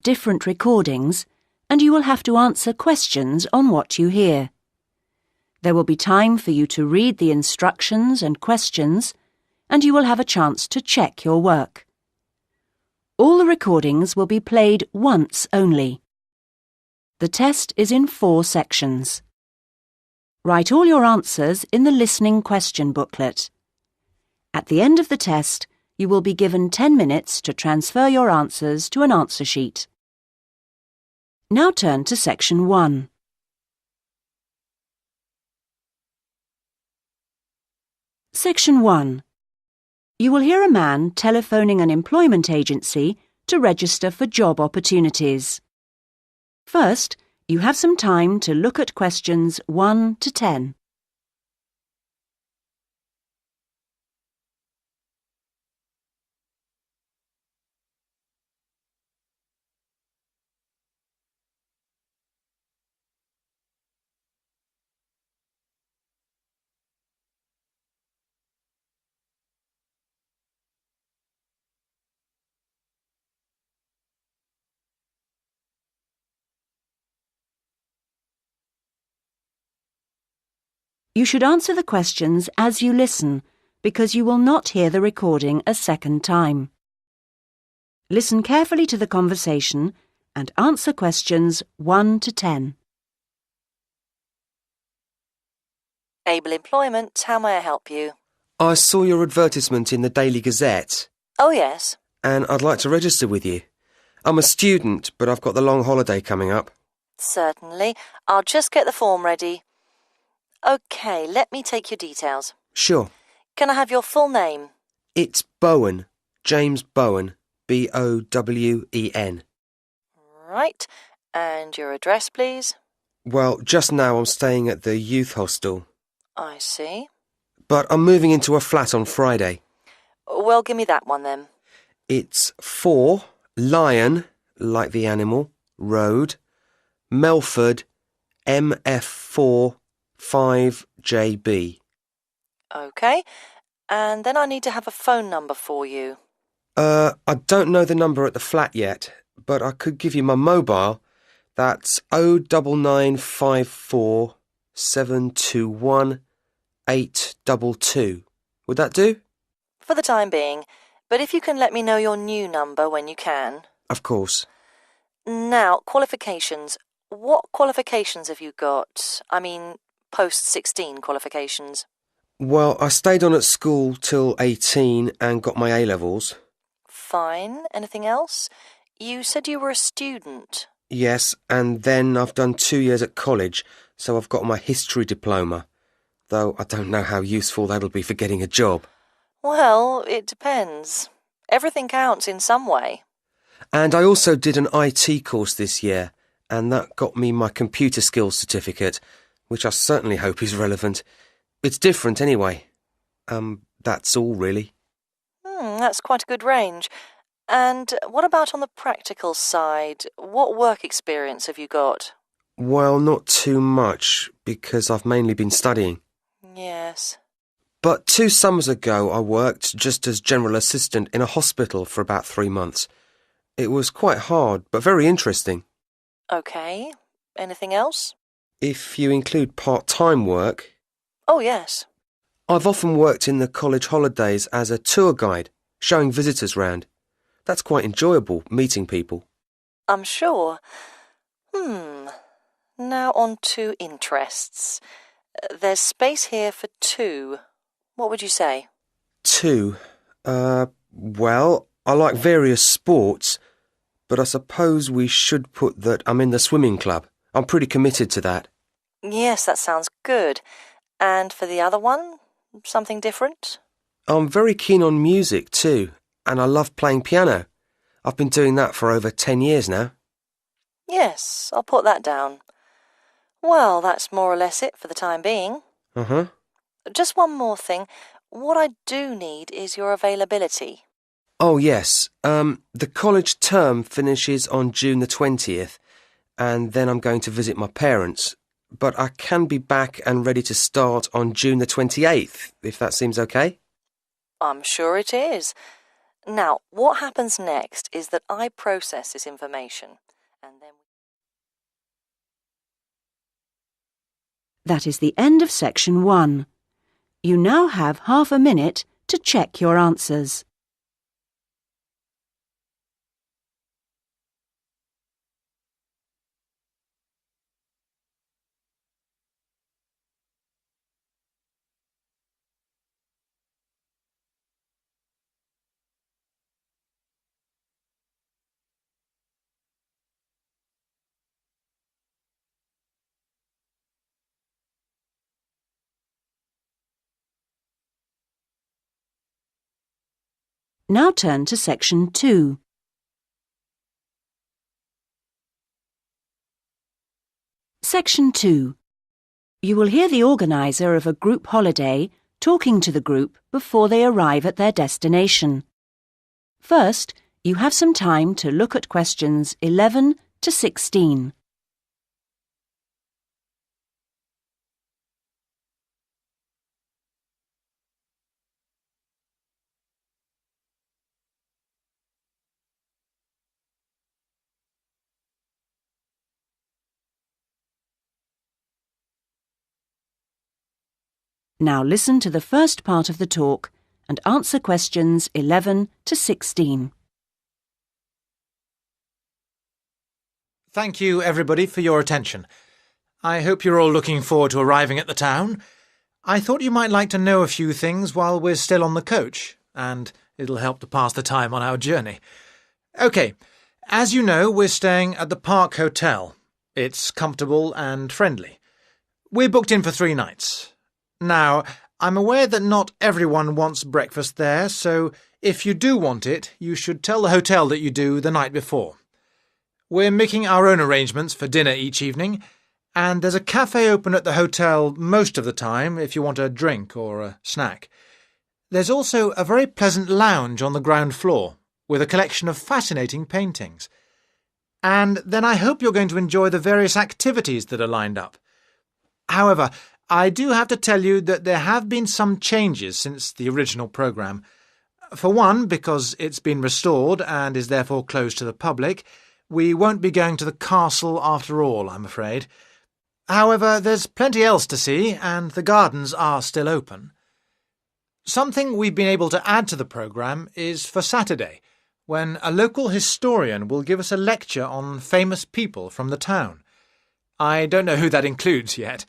Different recordings, and you will have to answer questions on what you hear. There will be time for you to read the instructions and questions, and you will have a chance to check your work. All the recordings will be played once only. The test is in 4 sections. Write all your answers in the listening question booklet. At the end of the test, you will be given 10 minutes to transfer your answers to an answer sheet. Now turn to Section 1. Section 1. You will hear a man telephoning an employment agency to register for job opportunities. First, you have some time to look at questions 1 to 10. You should answer the questions as you listen, because you will not hear the recording a second time. Listen carefully to the conversation and answer questions 1 to 10. Able Employment, how may I help you? I saw your advertisement in the Daily Gazette, Oh, yes. and I'd like to register with you. I'm a student, but I've got the long holiday coming up. Certainly. I'll just get the form ready. OK, let me take your details. Sure. Can I have your full name? It's Bowen. James Bowen. B-O-W-E-N. Right. And your address, please? Well, just now I'm staying at the youth hostel. I see. But I'm moving into a flat on Friday. Well, give me that one then. It's 4 Lion, like the animal, Road, Melford, MF4 5JB. OK. And then I need to have a phone number for you. I don't know the number at the flat yet, but I could give you my mobile. That's 09954 721 822. Would that do? For the time being. But if you can let me know your new number when you can. Of course. Now, qualifications. What qualifications have you got? I mean, post-16 qualifications. Well, I stayed on at school till 18 and got my A-levels. Fine. Anything else? You said you were a student. Yes, and then I've done 2 years at college, so I've got my history diploma, though I don't know how useful that'll be for getting a job. Well, it depends. Everything counts in some way. And I also did an IT course this year, and that got me my computer skills certificate, which I certainly hope is relevant. It's different anyway. That's all really. That's quite a good range. And what about on the practical side? What work experience have you got? Well, not too much, because I've mainly been studying. Yes. But 2 summers ago I worked just as general assistant in a hospital for about 3 months. It was quite hard, but very interesting. OK. Anything else? If you include part-time work... Oh, yes. I've often worked in the college holidays as a tour guide, showing visitors round. That's quite enjoyable, meeting people. I'm sure. Now on to interests. There's space here for 2. What would you say? 2? Well, I like various sports, but I suppose we should put that I'm in the swimming club. I'm pretty committed to that. Yes, that sounds good. And for the other one, something different? I'm very keen on music too, and I love playing piano. I've been doing that for over 10 years now. Yes, I'll put that down. Well, that's more or less it for the time being. Uh-huh. Just one more thing. What I do need is your availability. Oh, yes. The college term finishes on June the 20th, and then I'm going to visit my parents. But I can be back and ready to start on June the 28th, if that seems okay. I'm sure it is. Now, what happens next is that I process this information, and then... That is the end of section 1. You now have half a minute to check your answers. Now turn to section 2. Section 2. You will hear the organiser of a group holiday talking to the group before they arrive at their destination. First, you have some time to look at questions 11 to 16. Now listen to the first part of the talk and answer questions 11 to 16. Thank you, everybody, for your attention. I hope you're all looking forward to arriving at the town. I thought you might like to know a few things while we're still on the coach, and it'll help to pass the time on our journey. OK, as you know, we're staying at the Park Hotel. It's comfortable and friendly. We're booked in for 3 nights. Now, I'm aware that not everyone wants breakfast there, so if you do want it, you should tell the hotel that you do the night before. We're making our own arrangements for dinner each evening, and there's a cafe open at the hotel most of the time if you want a drink or a snack. There's also a very pleasant lounge on the ground floor with a collection of fascinating paintings. And then I hope you're going to enjoy the various activities that are lined up. However, I do have to tell you that there have been some changes since the original programme. For one, because it's been restored and is therefore closed to the public, we won't be going to the castle after all, I'm afraid. However, there's plenty else to see, and the gardens are still open. Something we've been able to add to the programme is for Saturday, when a local historian will give us a lecture on famous people from the town. I don't know who that includes yet.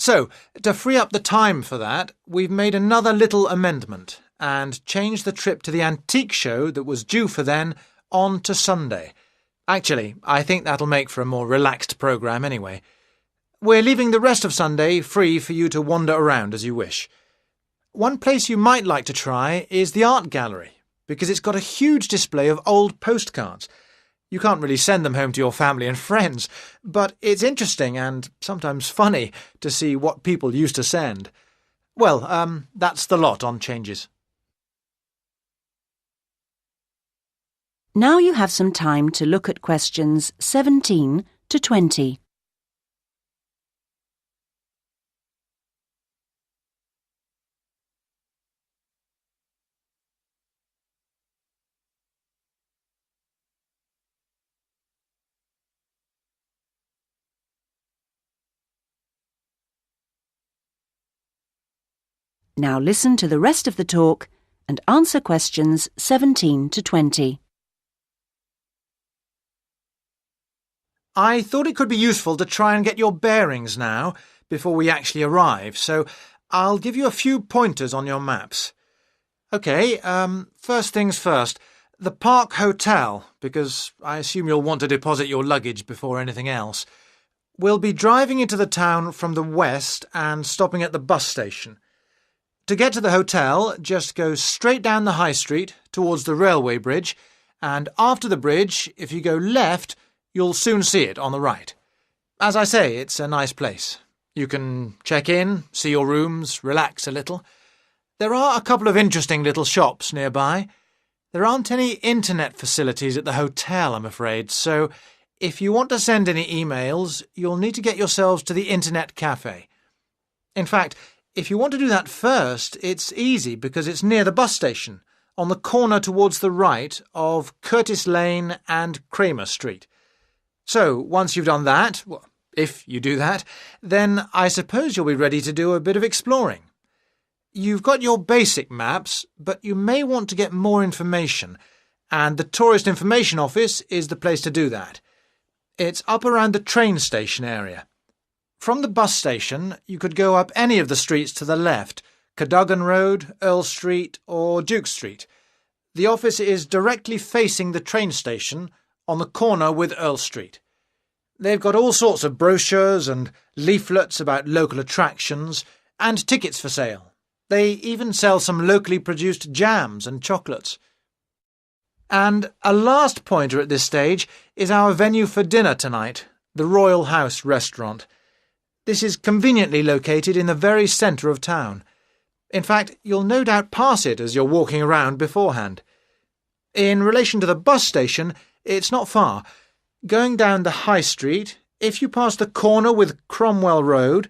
So, to free up the time for that, we've made another little amendment and changed the trip to the antique show that was due for then on to Sunday. Actually, I think that'll make for a more relaxed programme anyway. We're leaving the rest of Sunday free for you to wander around as you wish. One place you might like to try is the art gallery, because it's got a huge display of old postcards. You can't really send them home to your family and friends, but it's interesting and sometimes funny to see what people used to send. Well, that's the lot on changes. Now you have some time to look at questions 17 to 20. Now listen to the rest of the talk and answer questions 17 to 20. I thought it could be useful to try and get your bearings now, before we actually arrive, so I'll give you a few pointers on your maps. OK, first things first. The Park Hotel, because I assume you'll want to deposit your luggage before anything else. We'll be driving into the town from the west and stopping at the bus station. To get to the hotel, just go straight down the high street towards the railway bridge, and after the bridge, if you go left, you'll soon see it on the right. As I say, it's a nice place. You can check in, see your rooms, relax a little. There are a couple of interesting little shops nearby. There aren't any internet facilities at the hotel, I'm afraid, so if you want to send any emails, you'll need to get yourselves to the internet cafe. In fact, if you want to do that first, it's easy because it's near the bus station, on the corner towards the right of Curtis Lane and Kramer Street. So, once you've done that, well, if you do that, then I suppose you'll be ready to do a bit of exploring. You've got your basic maps, but you may want to get more information, and the Tourist Information Office is the place to do that. It's up around the train station area. From the bus station, you could go up any of the streets to the left, Cadogan Road, Earl Street, or Duke Street. The office is directly facing the train station on the corner with Earl Street. They've got all sorts of brochures and leaflets about local attractions and tickets for sale. They even sell some locally produced jams and chocolates. And a last pointer at this stage is our venue for dinner tonight, the Royal House restaurant. This is conveniently located in the very centre of town. In fact, you'll no doubt pass it as you're walking around beforehand. In relation to the bus station, it's not far. Going down the High Street, if you pass the corner with Cromwell Road,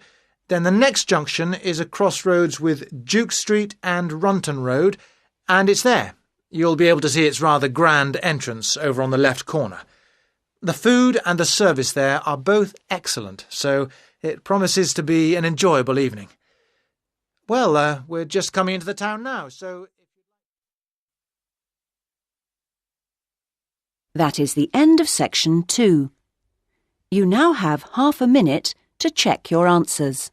then the next junction is a crossroads with Duke Street and Runton Road, and it's there. You'll be able to see its rather grand entrance over on the left corner. The food and the service there are both excellent, so it promises to be an enjoyable evening. Well, we're just coming into the town now, so... That is the end of section 2. You now have half a minute to check your answers.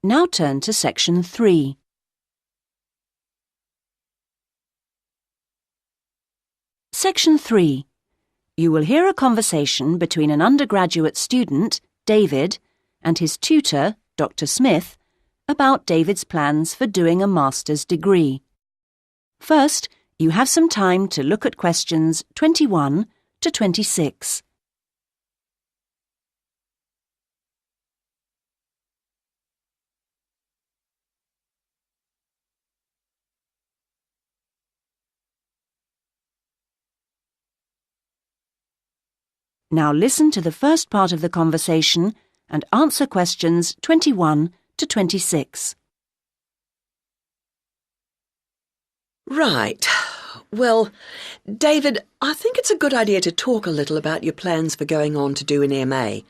Now turn to section 3. Section 3. You will hear a conversation between an undergraduate student, David, and his tutor, Dr. Smith, about David's plans for doing a master's degree. First, you have some time to look at questions 21 to 26. Now listen to the first part of the conversation and answer questions 21 to 26. Right. Well, David, I think it's a good idea to talk a little about your plans for going on to do an MA.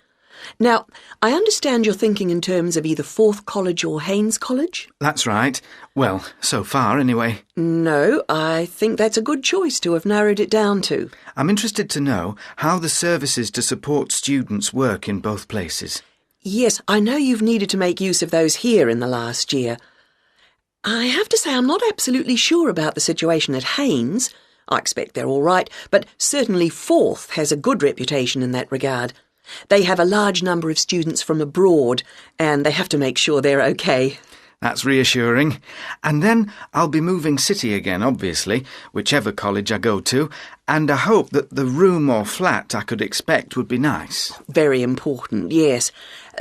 Now, I understand you're thinking in terms of either Forth College or Haynes College? That's right. Well, so far, anyway. No, I think that's a good choice to have narrowed it down to. I'm interested to know how the services to support students work in both places. Yes, I know you've needed to make use of those here in the last year. I have to say I'm not absolutely sure about the situation at Haynes. I expect they're all right, but certainly Forth has a good reputation in that regard. They have a large number of students from abroad, and they have to make sure they're okay. That's reassuring. And then I'll be moving city again, obviously, whichever college I go to, and I hope that the room or flat I could expect would be nice. Very important, yes.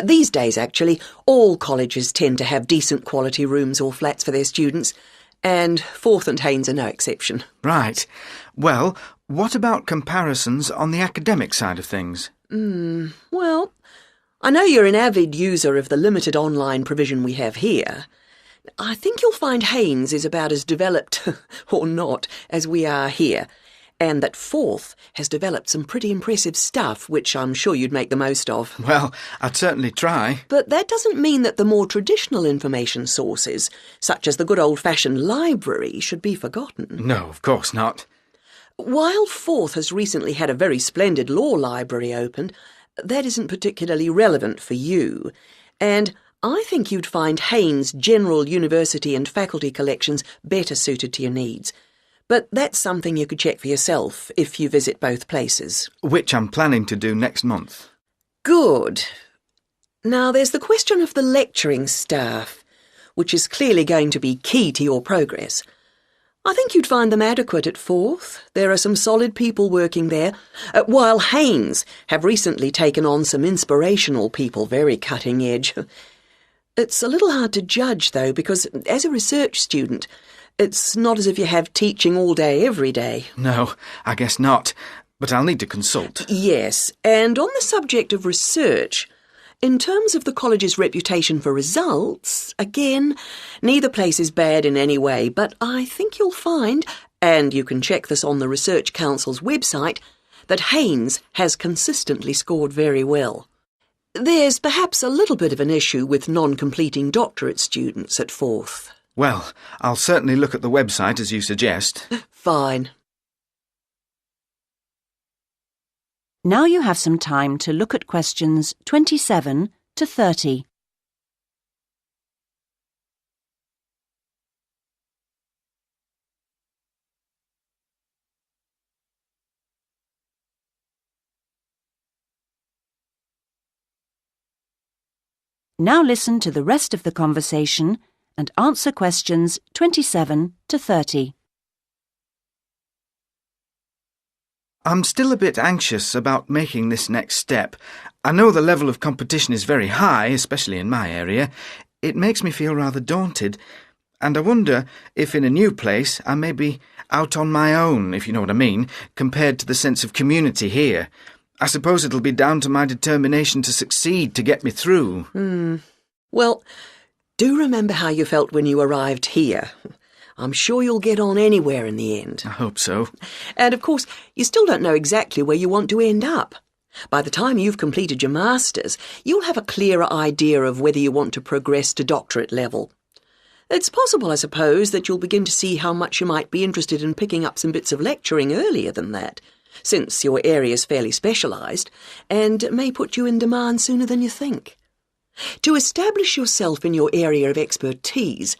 These days, actually, all colleges tend to have decent quality rooms or flats for their students, and Forth and Haynes are no exception. Right. Well, what about comparisons on the academic side of things? Well, I know you're an avid user of the limited online provision we have here. I think you'll find Haynes is about as developed, or not, as we are here, and that Forth has developed some pretty impressive stuff, which I'm sure you'd make the most of. Well, I'd certainly try. But that doesn't mean that the more traditional information sources, such as the good old-fashioned library, should be forgotten. No, of course not. While Forth has recently had a very splendid law library opened, that isn't particularly relevant for you, and I think you'd find Haynes' general university and faculty collections better suited to your needs. But that's something you could check for yourself if you visit both places. Which I'm planning to do next month. Good. Now there's the question of the lecturing staff, which is clearly going to be key to your progress. I think you'd find them adequate at Forth. There are some solid people working there, while Haynes have recently taken on some inspirational people, very cutting edge. It's a little hard to judge, though, because as a research student, it's not as if you have teaching all day, every day. No, I guess not. But I'll need to consult. Yes, and on the subject of research, in terms of the college's reputation for results, again, neither place is bad in any way, but I think you'll find, and you can check this on the Research Council's website, that Haynes has consistently scored very well. There's perhaps a little bit of an issue with non-completing doctorate students at Forth. Well, I'll certainly look at the website as you suggest. Fine. Now you have some time to look at questions 27 to 30. Now listen to the rest of the conversation and answer questions 27 to 30. I'm still a bit anxious about making this next step. I know the level of competition is very high, especially in my area. It makes me feel rather daunted, and I wonder if in a new place I may be out on my own, if you know what I mean, compared to the sense of community here. I suppose it'll be down to my determination to succeed to get me through. Well, do remember how you felt when you arrived here. I'm sure you'll get on anywhere in the end. I hope so. And of course, you still don't know exactly where you want to end up. By the time you've completed your masters, you'll have a clearer idea of whether you want to progress to doctorate level. It's possible, I suppose, that you'll begin to see how much you might be interested in picking up some bits of lecturing earlier than that, since your area's fairly specialised, and may put you in demand sooner than you think. To establish yourself in your area of expertise,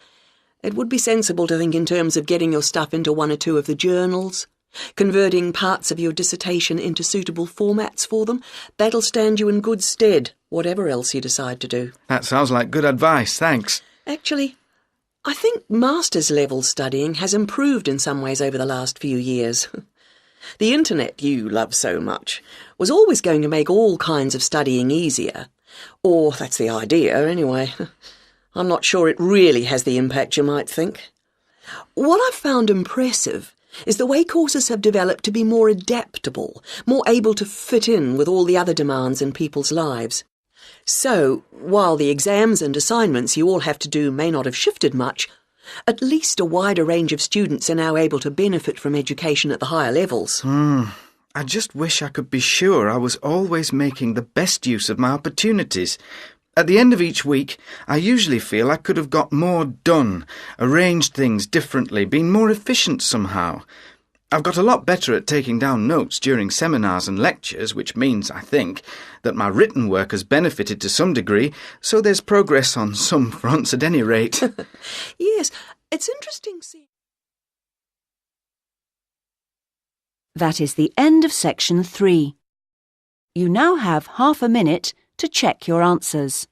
it would be sensible to think in terms of getting your stuff into one or two of the journals, converting parts of your dissertation into suitable formats for them. That'll stand you in good stead, whatever else you decide to do. That sounds like good advice, thanks. Actually, I think master's level studying has improved in some ways over the last few years. The internet you love so much was always going to make all kinds of studying easier. Or that's the idea, anyway. I'm not sure it really has the impact you might think. What I've found impressive is the way courses have developed to be more adaptable, more able to fit in with all the other demands in people's lives. So, while the exams and assignments you all have to do may not have shifted much, at least a wider range of students are now able to benefit from education at the higher levels. I just wish I could be sure I was always making the best use of my opportunities. At the end of each week, I usually feel I could have got more done, arranged things differently, been more efficient somehow. I've got a lot better at taking down notes during seminars and lectures, which means, I think, that my written work has benefited to some degree, so there's progress on some fronts at any rate. Yes, it's interesting seeing... That is the end of section 3. You now have half a minute to check your answers.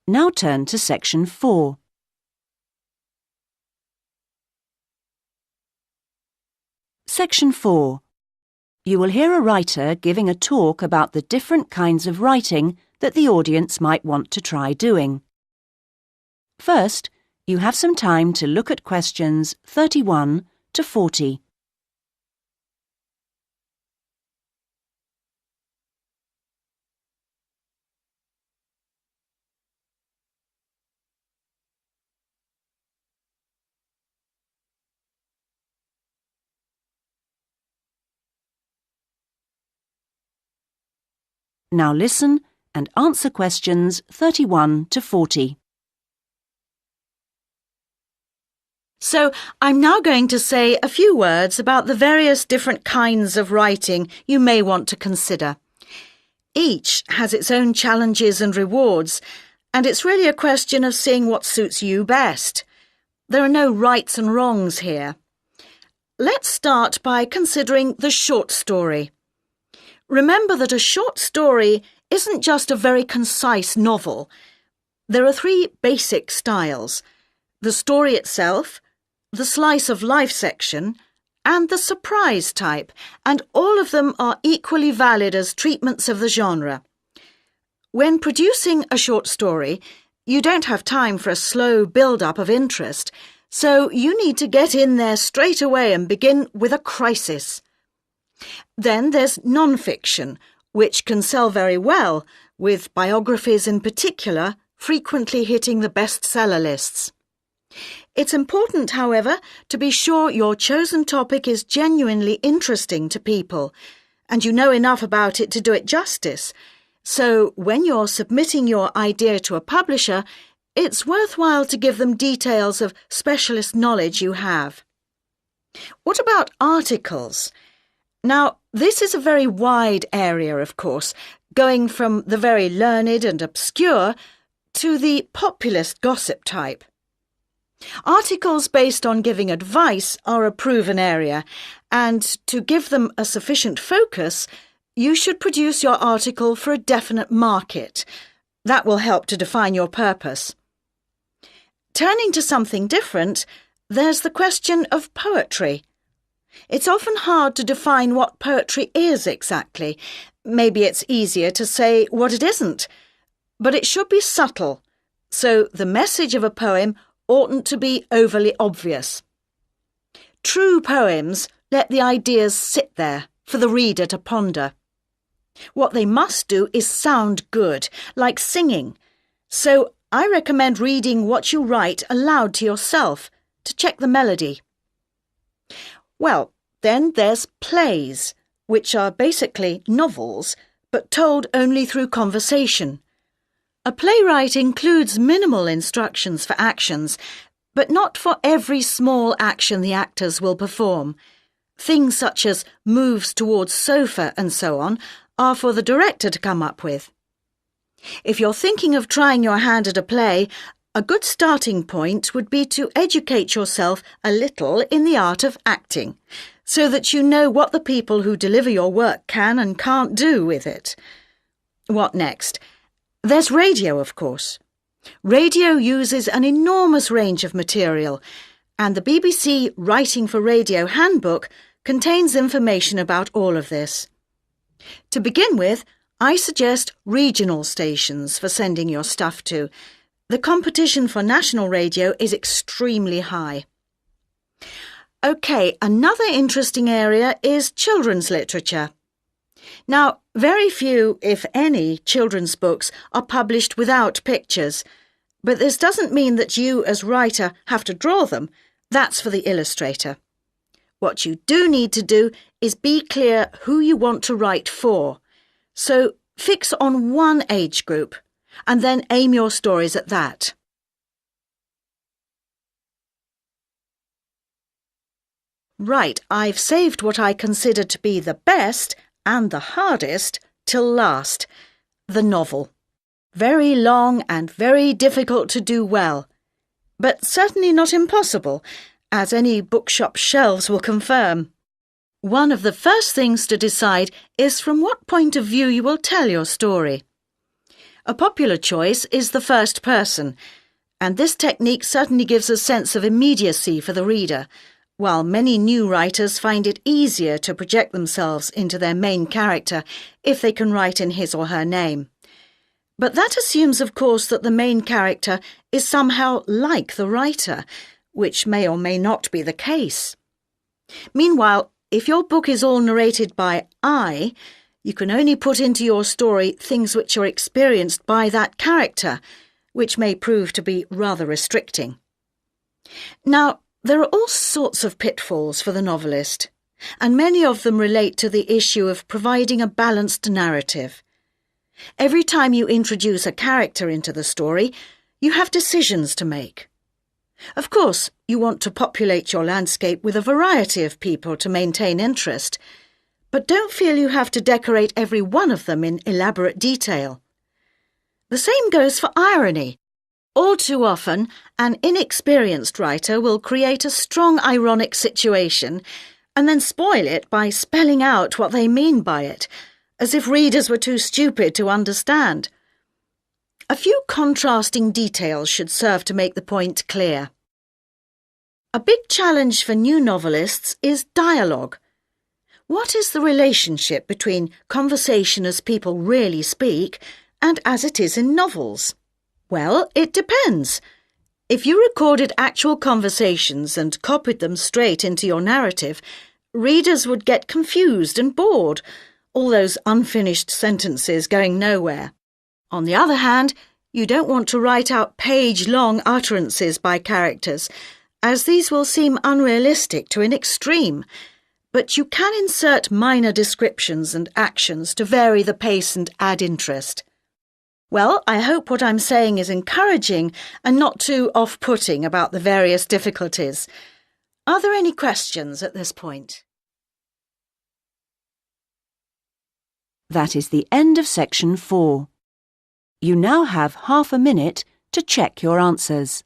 Now turn to section 4. Section 4. You will hear a writer giving a talk about the different kinds of writing that the audience might want to try doing. First, you have some time to look at questions 31 to 40. Now listen and answer questions 31 to 40. So, I'm now going to say a few words about the various different kinds of writing you may want to consider. Each has its own challenges and rewards, and it's really a question of seeing what suits you best. There are no rights and wrongs here. Let's start by considering the short story. Remember that a short story isn't just a very concise novel. There are three basic styles: the story itself, the slice of life section, and the surprise type, and all of them are equally valid as treatments of the genre. When producing a short story, you don't have time for a slow build-up of interest, so you need to get in there straight away and begin with a crisis. Then there's non-fiction, which can sell very well, with biographies in particular frequently hitting the bestseller lists. It's important, however, to be sure your chosen topic is genuinely interesting to people, and you know enough about it to do it justice. So when you're submitting your idea to a publisher, it's worthwhile to give them details of specialist knowledge you have. What about articles? Now, this is a very wide area, of course, going from the very learned and obscure to the populist gossip type. Articles based on giving advice are a proven area, and to give them a sufficient focus, you should produce your article for a definite market. That will help to define your purpose. Turning to something different, there's the question of poetry. It's often hard to define what poetry is exactly. Maybe it's easier to say what it isn't. But it should be subtle, so the message of a poem oughtn't to be overly obvious. True poems let the ideas sit there for the reader to ponder. What they must do is sound good, like singing. So I recommend reading what you write aloud to yourself to check the melody. Well, then there's plays, which are basically novels, but told only through conversation. A playwright includes minimal instructions for actions, but not for every small action the actors will perform. Things such as moves towards sofa and so on are for the director to come up with. If you're thinking of trying your hand at a play, a good starting point would be to educate yourself a little in the art of acting, so that you know what the people who deliver your work can and can't do with it. What next? There's radio, of course. Radio uses an enormous range of material, and the BBC Writing for Radio Handbook contains information about all of this. To begin with, I suggest regional stations for sending your stuff to. The competition for national radio is extremely high. OK, another interesting area is children's literature. Now, very few, if any, children's books are published without pictures, but this doesn't mean that you, as writer, have to draw them. That's for the illustrator. What you do need to do is be clear who you want to write for. So fix on one age group, and then aim your stories at that. Right, I've saved what I consider to be the best and the hardest till last, the novel. Very long and very difficult to do well, but certainly not impossible, as any bookshop shelves will confirm. One of the first things to decide is from what point of view you will tell your story. A popular choice is the first person, and this technique certainly gives a sense of immediacy for the reader, while many new writers find it easier to project themselves into their main character if they can write in his or her name. But that assumes, of course, that the main character is somehow like the writer, which may or may not be the case. Meanwhile, if your book is all narrated by I, you can only put into your story things which are experienced by that character, which may prove to be rather restricting. Now, there are all sorts of pitfalls for the novelist, and many of them relate to the issue of providing a balanced narrative. Every time you introduce a character into the story, you have decisions to make. Of course, you want to populate your landscape with a variety of people to maintain interest, but don't feel you have to decorate every one of them in elaborate detail. The same goes for irony. All too often, an inexperienced writer will create a strong ironic situation and then spoil it by spelling out what they mean by it, as if readers were too stupid to understand. A few contrasting details should serve to make the point clear. A big challenge for new novelists is dialogue. What is the relationship between conversation as people really speak and as it is in novels? Well, it depends. If you recorded actual conversations and copied them straight into your narrative, readers would get confused and bored, all those unfinished sentences going nowhere. On the other hand, you don't want to write out page-long utterances by characters, as these will seem unrealistic to an extreme, but you can insert minor descriptions and actions to vary the pace and add interest. Well, I hope what I'm saying is encouraging and not too off-putting about the various difficulties. Are there any questions at this point? That is the end of section 4. You now have half a minute to check your answers.